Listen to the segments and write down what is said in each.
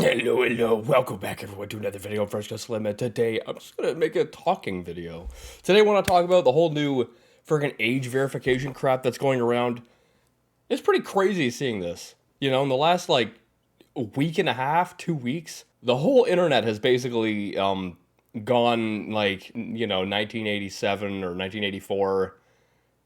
Hello, welcome back everyone to another video. I'm Fresh Slim, and today I'm just gonna make a talking video. Today I want to talk about the whole new friggin' age verification crap that's going around. It's pretty crazy seeing this. You know, in the last like a week and a half, 2 weeks, the whole internet has basically gone like, 1987 or 1984,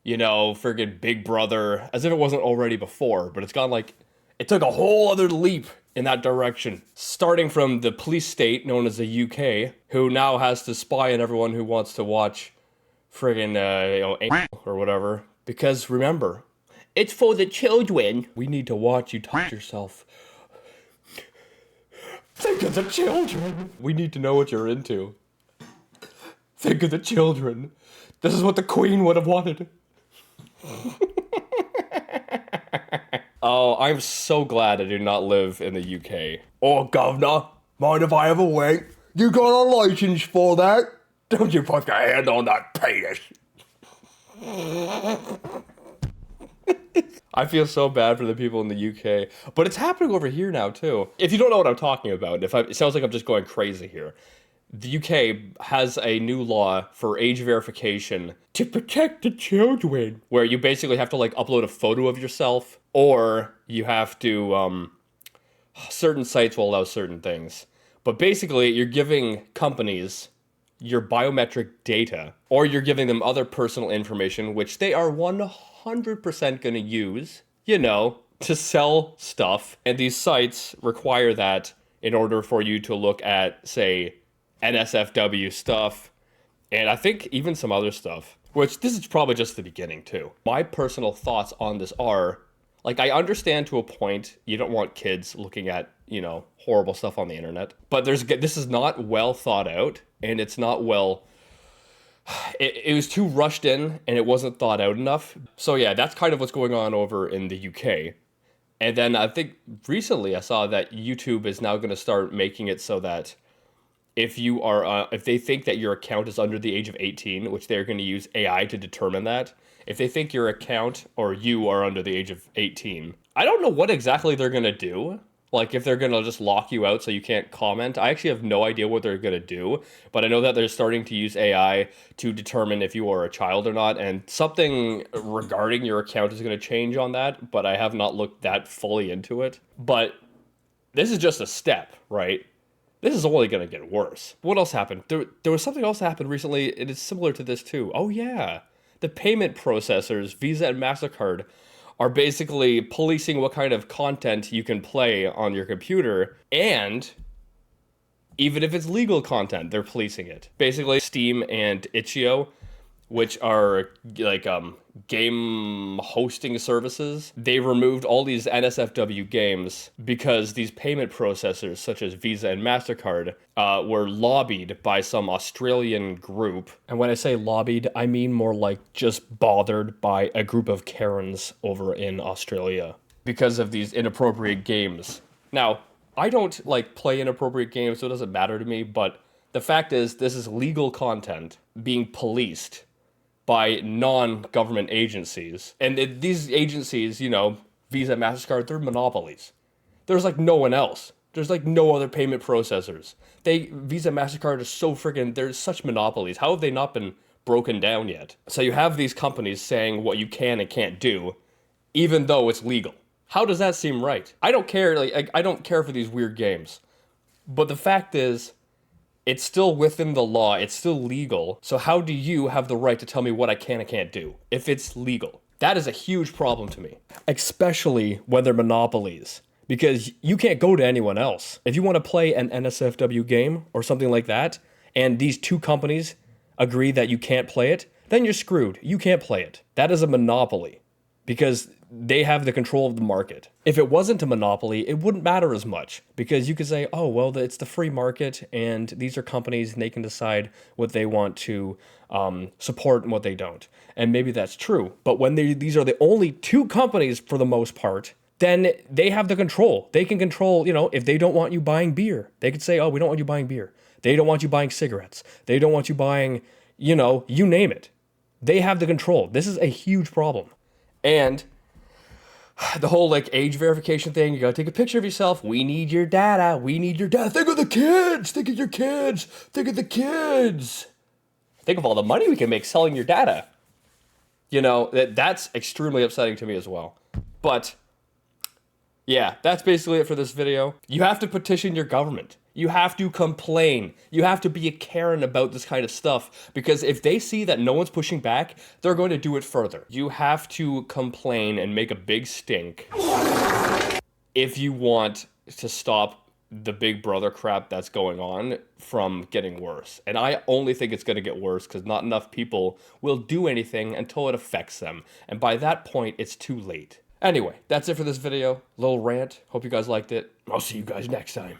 friggin' Big Brother, as if it wasn't already before, but it's gone like, it took a whole other leap in that direction. Starting from the police state known as the UK, who now has to spy on everyone who wants to watch friggin' or whatever. Because remember, it's for the children. We need to watch you touch yourself. Think of the children. We need to know what you're into. Think of the children. This is what the Queen would have wanted. Oh, I'm so glad I do not live in the UK. Oh, govna, mind if I have a wait? You got a license for that? Don't you put your hand on that penis. I feel so bad for the people in the UK, but it's happening over here now too. If you don't know what I'm talking about, it sounds like I'm just going crazy here. The UK has a new law for age verification to protect the children, where you basically have to like upload a photo of yourself, or you have to, certain sites will allow certain things. But basically, you're giving companies your biometric data, or you're giving them other personal information, which they are 100% going to use, to sell stuff. And these sites require that in order for you to look at, say, NSFW stuff, and I think even some other stuff, which this is probably just the beginning too. My personal thoughts on this are, like, I understand to a point you don't want kids looking at, horrible stuff on the internet, but this is not well thought out, and it's not well, it was too rushed in, and it wasn't thought out enough. So yeah, that's kind of what's going on over in the UK. And then I think recently I saw that YouTube is now going to start making it so that if they think that your account is under the age of 18, which they're going to use AI to determine that, if they think your account or you are under the age of 18, I don't know what exactly they're going to do. Like, if they're going to just lock you out so you can't comment. I actually have no idea what they're going to do, but I know that they're starting to use AI to determine if you are a child or not, and something regarding your account is going to change on that, but I have not looked that fully into it. But this is just a step, right? This is only going to get worse. What else happened? There was something else that happened recently. It is similar to this too. Oh yeah. The payment processors, Visa and MasterCard, are basically policing what kind of content you can play on your computer. And even if it's legal content, they're policing it. Basically, Steam and Itch.io, which are like game hosting services, they removed all these NSFW games because these payment processors such as Visa and MasterCard were lobbied by some Australian group. And when I say lobbied, I mean more like just bothered by a group of Karens over in Australia because of these inappropriate games. Now, I don't like play inappropriate games, so it doesn't matter to me, but the fact is this is legal content being policed by non-government agencies. And these agencies, Visa, MasterCard, they're monopolies. There's like no one else. There's like no other payment processors. Visa, MasterCard is so freaking, they're such monopolies. How have they not been broken down yet? So you have these companies saying what you can and can't do, even though it's legal. How does that seem right? I don't care, I don't care for these weird games. But the fact is, it's still within the law, it's still legal, so how do you have the right to tell me what I can and can't do if it's legal? That is a huge problem to me, especially when they're monopolies, because you can't go to anyone else. If you want to play an NSFW game or something like that, and these two companies agree that you can't play it, then you're screwed. You can't play it. That is a monopoly, because they have the control of the market. If it wasn't a monopoly, it wouldn't matter as much, because you could say, oh, well, it's the free market, and these are companies, and they can decide what they want to support and what they don't. And maybe that's true. But when these are the only two companies, for the most part, then they have the control. They can control, if they don't want you buying beer, they could say, oh, we don't want you buying beer. They don't want you buying cigarettes. They don't want you buying, you name it. They have the control. This is a huge problem. And The whole like age verification thing, you gotta take a picture of yourself. We need your data. We need your data. Think of the kids. Think of your kids. Think of the kids. Think of all the money we can make selling your data. You know, that's extremely upsetting to me as well. But yeah, that's basically it for this video. You have to petition your government. You have to complain. You have to be a Karen about this kind of stuff, because if they see that no one's pushing back, they're going to do it further. You have to complain and make a big stink if you want to stop the big brother crap that's going on from getting worse. And I only think it's going to get worse because not enough people will do anything until it affects them. And by that point, it's too late. Anyway, that's it for this video. Little rant. Hope you guys liked it. I'll see you guys next time.